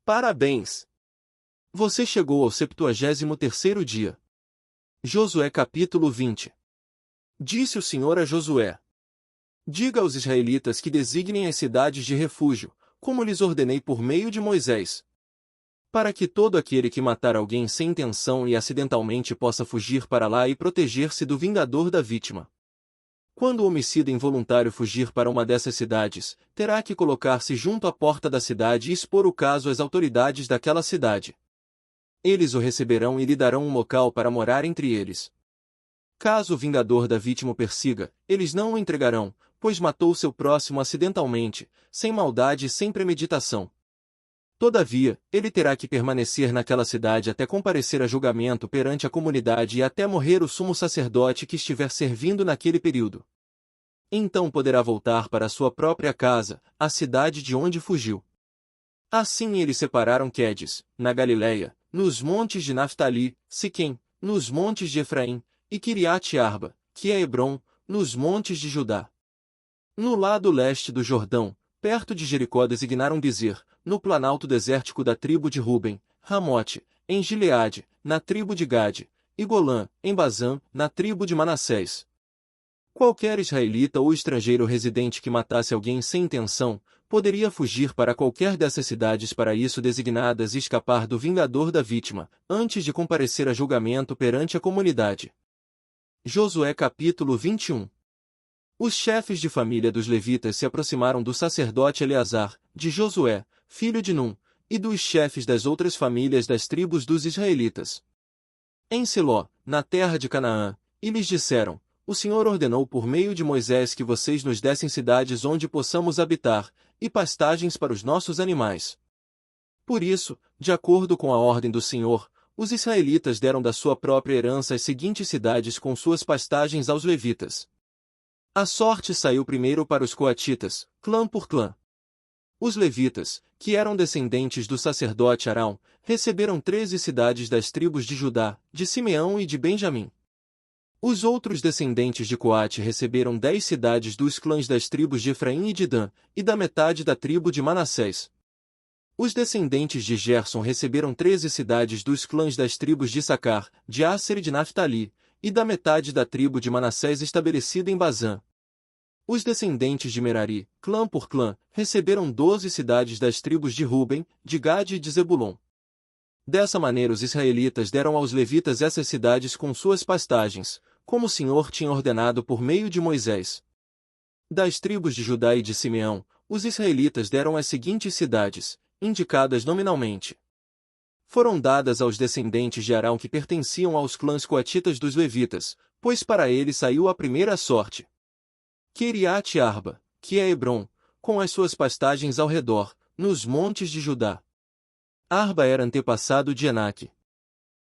Parabéns! Você chegou ao 73º dia. Josué capítulo 20. Disse o Senhor a Josué: Diga aos israelitas que designem as cidades de refúgio, como lhes ordenei por meio de Moisés, para que todo aquele que matar alguém sem intenção e acidentalmente possa fugir para lá e proteger-se do vingador da vítima. Quando o homicida involuntário fugir para uma dessas cidades, terá que colocar-se junto à porta da cidade e expor o caso às autoridades daquela cidade. Eles o receberão e lhe darão um local para morar entre eles. Caso o vingador da vítima o persiga, eles não o entregarão, pois matou seu próximo acidentalmente, sem maldade e sem premeditação. Todavia, ele terá que permanecer naquela cidade até comparecer a julgamento perante a comunidade e até morrer o sumo sacerdote que estiver servindo naquele período. Então poderá voltar para sua própria casa, a cidade de onde fugiu. Assim eles separaram Quedes, na Galileia, nos montes de Naftali, Siquém, nos montes de Efraim, e Quiriate-Arba, que é Hebrom, nos montes de Judá. No lado leste do Jordão, perto de Jericó designaram Bezer, no planalto desértico da tribo de Ruben, Ramote, em Gileade, na tribo de Gade, e Golã, em Bazã, na tribo de Manassés. Qualquer israelita ou estrangeiro residente que matasse alguém sem intenção, poderia fugir para qualquer dessas cidades para isso designadas e escapar do vingador da vítima, antes de comparecer a julgamento perante a comunidade. Josué capítulo 21. Os chefes de família dos levitas se aproximaram do sacerdote Eleazar, de Josué, filho de Num, e dos chefes das outras famílias das tribos dos israelitas, em Siló, na terra de Canaã, e lhes disseram: O Senhor ordenou por meio de Moisés que vocês nos dessem cidades onde possamos habitar, e pastagens para os nossos animais. Por isso, de acordo com a ordem do Senhor, os israelitas deram da sua própria herança as seguintes cidades com suas pastagens aos levitas. A sorte saiu primeiro para os coatitas, clã por clã. Os levitas, que eram descendentes do sacerdote Arão, receberam 13 cidades das tribos de Judá, de Simeão e de Benjamim. Os outros descendentes de Coate receberam 10 cidades dos clãs das tribos de Efraim e de Dan, e da metade da tribo de Manassés. Os descendentes de Gerson receberam 13 cidades dos clãs das tribos de Issacar, de Asser e de Naftali, e da metade da tribo de Manassés estabelecida em Bazã. Os descendentes de Merari, clã por clã, receberam 12 cidades das tribos de Ruben, de Gade e de Zebulon. Dessa maneira os israelitas deram aos levitas essas cidades com suas pastagens, como o Senhor tinha ordenado por meio de Moisés. Das tribos de Judá e de Simeão, os israelitas deram as seguintes cidades, indicadas nominalmente. Foram dadas aos descendentes de Arão que pertenciam aos clãs coatitas dos levitas, pois para eles saiu a primeira sorte. Quiriate-Arba, que é Hebrom, com as suas pastagens ao redor, nos montes de Judá. Arba era antepassado de Enaque.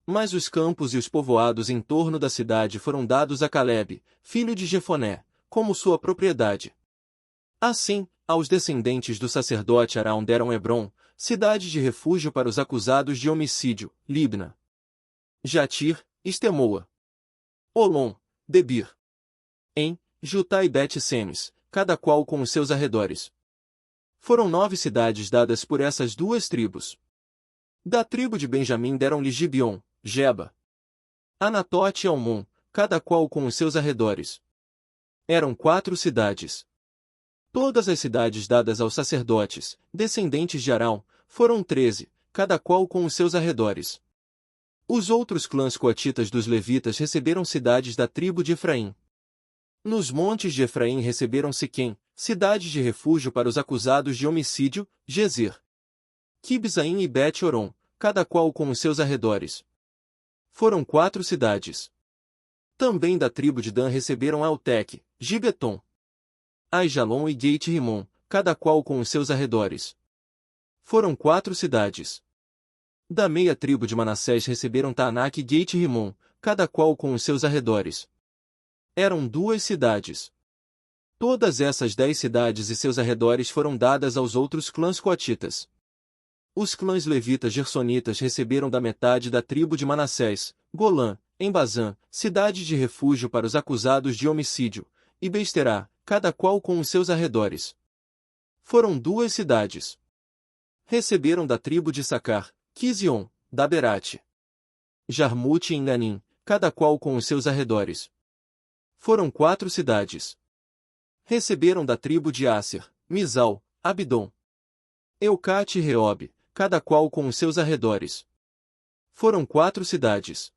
Mas os campos e os povoados em torno da cidade foram dados a Calebe, filho de Jefoné, como sua propriedade. Assim, aos descendentes do sacerdote Arão deram Hebrom, cidade de refúgio para os acusados de homicídio, Libna, Jatir, Estemoa, Olom, Debir, En, Jutá e Bet-Semes, cada qual com os seus arredores. Foram 9 cidades dadas por essas duas tribos. Da tribo de Benjamim deram-lhe Gibeon, Geba, Anatote e Almon, cada qual com os seus arredores. Eram 4 cidades. Todas as cidades dadas aos sacerdotes, descendentes de Arão, foram 13, cada qual com os seus arredores. Os outros clãs coatitas dos levitas receberam cidades da tribo de Efraim. Nos montes de Efraim receberam Siquém, cidade de refúgio para os acusados de homicídio, Gezer, Quibzaim e Bet-Oron, cada qual com os seus arredores. Foram 4 cidades. Também da tribo de Dan receberam Elteque, Gibeton, Aijalon e Geit-Rimon, cada qual com os seus arredores. Foram 4 cidades. Da meia tribo de Manassés receberam Taanak e Geit-Rimon, cada qual com os seus arredores. Eram 2 cidades. Todas essas 10 cidades e seus arredores foram dadas aos outros clãs coatitas. Os clãs levitas gersonitas receberam da metade da tribo de Manassés, Golã, em Bazã, cidade de refúgio para os acusados de homicídio, e Besterá, cada qual com os seus arredores. Foram 2 cidades. Receberam da tribo de Sacar, Quizion, Daberate, Jarmute e Enganim, cada qual com os seus arredores. Foram 4 cidades. Receberam da tribo de Asser, Misal, Abdom, Eucate e Reob, cada qual com os seus arredores. Foram 4 cidades.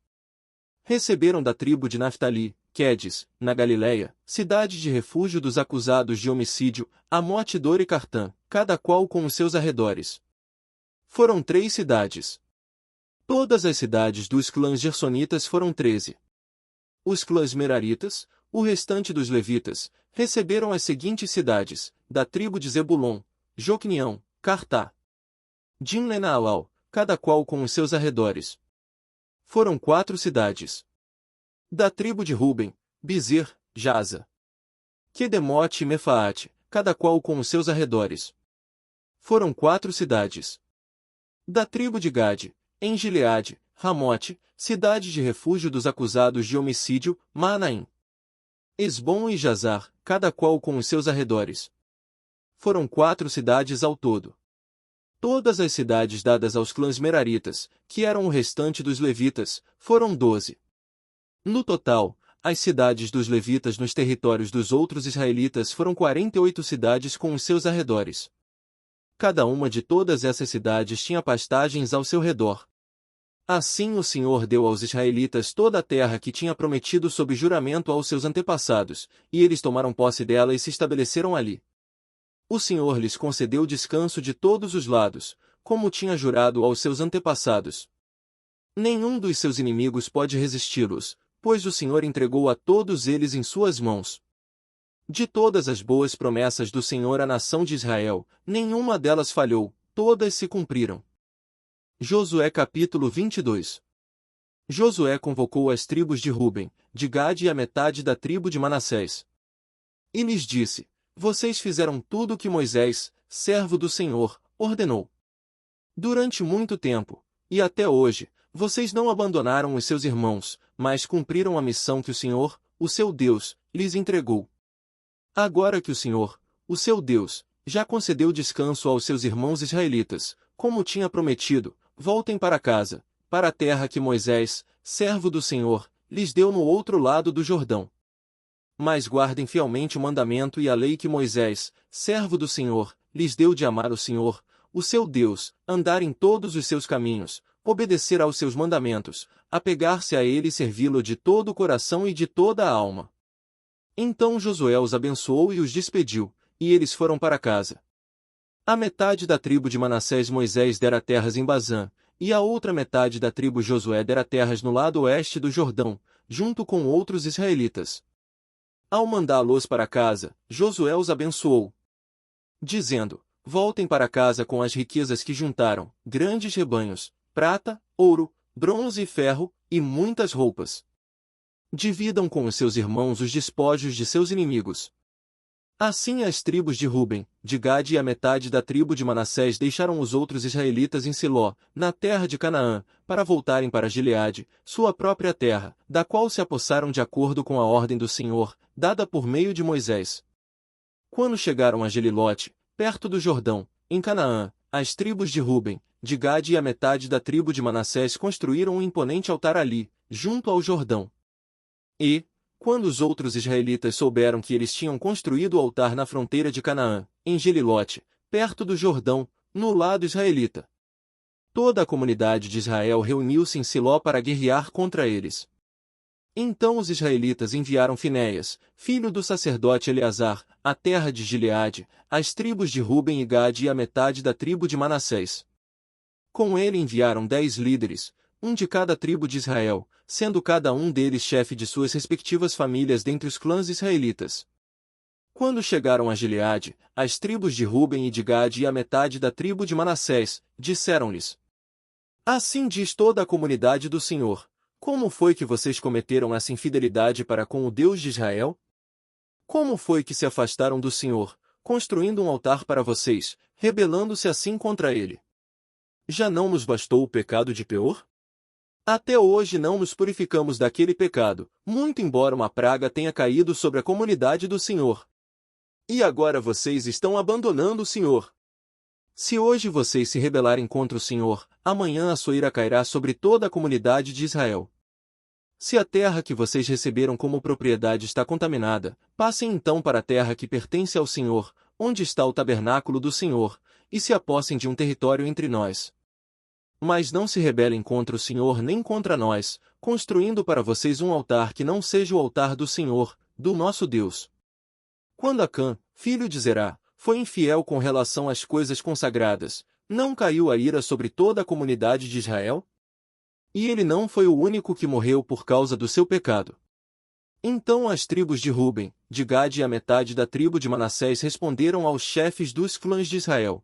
Receberam da tribo de Naftali, Quedes, na Galileia, cidade de refúgio dos acusados de homicídio, Amote Dor e Cartã, cada qual com os seus arredores. Foram 3 cidades. Todas as cidades dos clãs gersonitas foram 13. Os clãs meraritas, o restante dos levitas, receberam as seguintes cidades, da tribo de Zebulon, Joquinião, Cartá, Dimlenaalal, cada qual com os seus arredores. Foram 4 cidades. Da tribo de Ruben, Bizer, Jaza, Quedemote e Mefaate, cada qual com os seus arredores. Foram 4 cidades. Da tribo de Gade, em Gileade, Ramote, cidade de refúgio dos acusados de homicídio, Maanaim, Esbom e Jazar, cada qual com os seus arredores. Foram 4 cidades ao todo. Todas as cidades dadas aos clãs meraritas, que eram o restante dos levitas, foram 12. No total, as cidades dos levitas nos territórios dos outros israelitas foram 48 cidades com os seus arredores. Cada uma de todas essas cidades tinha pastagens ao seu redor. Assim o Senhor deu aos israelitas toda a terra que tinha prometido sob juramento aos seus antepassados, e eles tomaram posse dela e se estabeleceram ali. O Senhor lhes concedeu descanso de todos os lados, como tinha jurado aos seus antepassados. Nenhum dos seus inimigos pode resisti-los, pois o Senhor entregou a todos eles em suas mãos. De todas as boas promessas do Senhor à nação de Israel, nenhuma delas falhou, todas se cumpriram. Josué capítulo 22. Josué convocou as tribos de Ruben, de Gade e a metade da tribo de Manassés. E lhes disse: Vocês fizeram tudo o que Moisés, servo do Senhor, ordenou. Durante muito tempo, e até hoje, vocês não abandonaram os seus irmãos, mas cumpriram a missão que o Senhor, o seu Deus, lhes entregou. Agora que o Senhor, o seu Deus, já concedeu descanso aos seus irmãos israelitas, como tinha prometido, voltem para casa, para a terra que Moisés, servo do Senhor, lhes deu no outro lado do Jordão. Mas guardem fielmente o mandamento e a lei que Moisés, servo do Senhor, lhes deu de amar o Senhor, o seu Deus, andar em todos os seus caminhos, obedecer aos seus mandamentos, apegar-se a ele e servi-lo de todo o coração e de toda a alma. Então Josué os abençoou e os despediu, e eles foram para casa. A metade da tribo de Manassés Moisés dera terras em Bazã, e a outra metade da tribo Josué dera terras no lado oeste do Jordão, junto com outros israelitas. Ao mandá-los para casa, Josué os abençoou, dizendo: Voltem para casa com as riquezas que juntaram, grandes rebanhos, prata, ouro, bronze e ferro, e muitas roupas. Dividam com os seus irmãos os despojos de seus inimigos. Assim as tribos de Ruben, de Gade e a metade da tribo de Manassés deixaram os outros israelitas em Siló, na terra de Canaã, para voltarem para Gileade, sua própria terra, da qual se apossaram de acordo com a ordem do Senhor, dada por meio de Moisés. Quando chegaram a Gelilote, perto do Jordão, em Canaã, as tribos de Ruben, de Gade e a metade da tribo de Manassés construíram um imponente altar ali, junto ao Jordão. E, quando os outros israelitas souberam que eles tinham construído o altar na fronteira de Canaã, em Gelilote, perto do Jordão, no lado israelita, toda a comunidade de Israel reuniu-se em Siló para guerrear contra eles. Então os israelitas enviaram Finéias, filho do sacerdote Eleazar, à terra de Gileade, as tribos de Ruben e Gade e a metade da tribo de Manassés. Com ele enviaram 10 líderes, um de cada tribo de Israel, sendo cada um deles chefe de suas respectivas famílias dentre os clãs israelitas. Quando chegaram a Gileade, as tribos de Ruben e de Gade e a metade da tribo de Manassés, disseram-lhes: Assim diz toda a comunidade do Senhor: Como foi que vocês cometeram essa infidelidade para com o Deus de Israel? Como foi que se afastaram do Senhor, construindo um altar para vocês, rebelando-se assim contra ele? Já não nos bastou o pecado de Peor? Até hoje não nos purificamos daquele pecado, muito embora uma praga tenha caído sobre a comunidade do Senhor. E agora vocês estão abandonando o Senhor. Se hoje vocês se rebelarem contra o Senhor, amanhã a sua ira cairá sobre toda a comunidade de Israel. Se a terra que vocês receberam como propriedade está contaminada, passem então para a terra que pertence ao Senhor, onde está o tabernáculo do Senhor, e se apossem de um território entre nós. Mas não se rebelem contra o Senhor nem contra nós, construindo para vocês um altar que não seja o altar do Senhor, do nosso Deus. Quando Acã, filho de Zerá, foi infiel com relação às coisas consagradas, não caiu a ira sobre toda a comunidade de Israel? E ele não foi o único que morreu por causa do seu pecado. Então as tribos de Ruben, de Gade e a metade da tribo de Manassés responderam aos chefes dos clãs de Israel: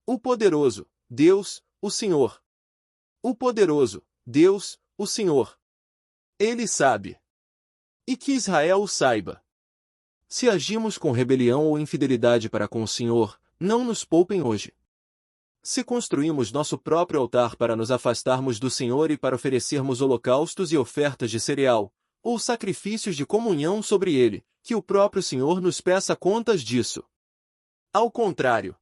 O poderoso, Deus, o Senhor. O poderoso, Deus, o Senhor. Ele sabe. E que Israel o saiba. Se agimos com rebelião ou infidelidade para com o Senhor, não nos poupem hoje. Se construímos nosso próprio altar para nos afastarmos do Senhor e para oferecermos holocaustos e ofertas de cereal, ou sacrifícios de comunhão sobre ele, que o próprio Senhor nos peça contas disso. Ao contrário,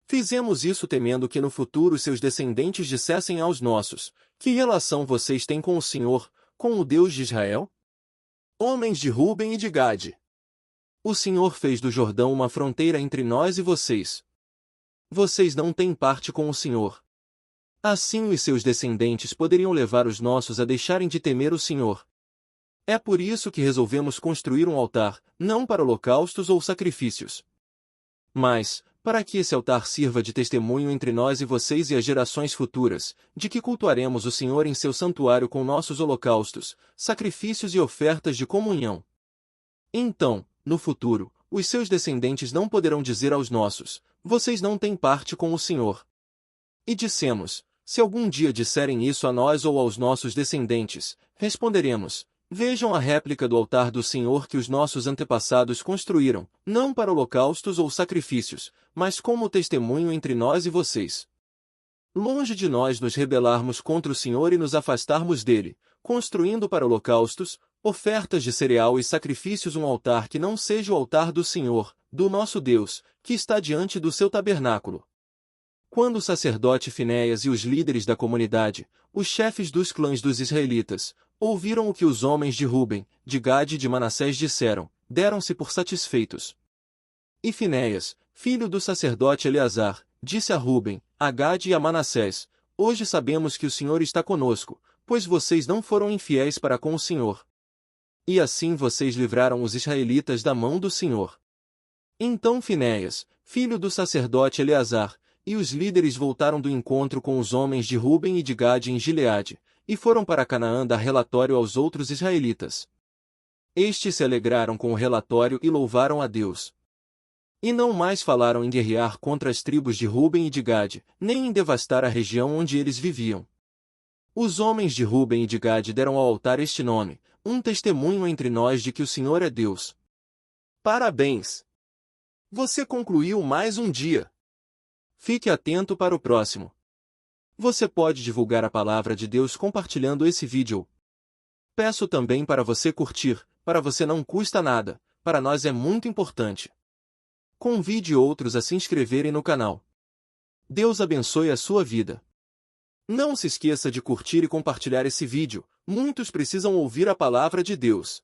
fizemos isso temendo que no futuro seus descendentes dissessem aos nossos: que relação vocês têm com o Senhor, com o Deus de Israel? Homens de Ruben e de Gade. O Senhor fez do Jordão uma fronteira entre nós e vocês. Vocês não têm parte com o Senhor. Assim os seus descendentes poderiam levar os nossos a deixarem de temer o Senhor. É por isso que resolvemos construir um altar, não para holocaustos ou sacrifícios, mas para que esse altar sirva de testemunho entre nós e vocês e as gerações futuras, de que cultuaremos o Senhor em seu santuário com nossos holocaustos, sacrifícios e ofertas de comunhão. Então, no futuro, os seus descendentes não poderão dizer aos nossos: vocês não têm parte com o Senhor. E dissemos: se algum dia disserem isso a nós ou aos nossos descendentes, responderemos: vejam a réplica do altar do Senhor que os nossos antepassados construíram, não para holocaustos ou sacrifícios, mas como testemunho entre nós e vocês. Longe de nós nos rebelarmos contra o Senhor e nos afastarmos dele, construindo para holocaustos, ofertas de cereal e sacrifícios um altar que não seja o altar do Senhor, do nosso Deus, que está diante do seu tabernáculo. Quando o sacerdote Finéias e os líderes da comunidade, os chefes dos clãs dos israelitas, ouviram o que os homens de Ruben, de Gade e de Manassés disseram, deram-se por satisfeitos. E Finéias, filho do sacerdote Eleazar, disse a Ruben, a Gade e a Manassés: hoje sabemos que o Senhor está conosco, pois vocês não foram infiéis para com o Senhor. E assim vocês livraram os israelitas da mão do Senhor. Então Finéias, filho do sacerdote Eleazar, e os líderes voltaram do encontro com os homens de Ruben e de Gade em Gileade, e foram para Canaã dar relatório aos outros israelitas. Estes se alegraram com o relatório e louvaram a Deus. E não mais falaram em guerrear contra as tribos de Ruben e de Gade, nem em devastar a região onde eles viviam. Os homens de Ruben e de Gade deram ao altar este nome, um testemunho entre nós de que o Senhor é Deus. Parabéns! Você concluiu mais um dia. Fique atento para o próximo. Você pode divulgar a palavra de Deus compartilhando esse vídeo. Peço também para você curtir, para você não custa nada, para nós é muito importante. Convide outros a se inscreverem no canal. Deus abençoe a sua vida. Não se esqueça de curtir e compartilhar esse vídeo, muitos precisam ouvir a palavra de Deus.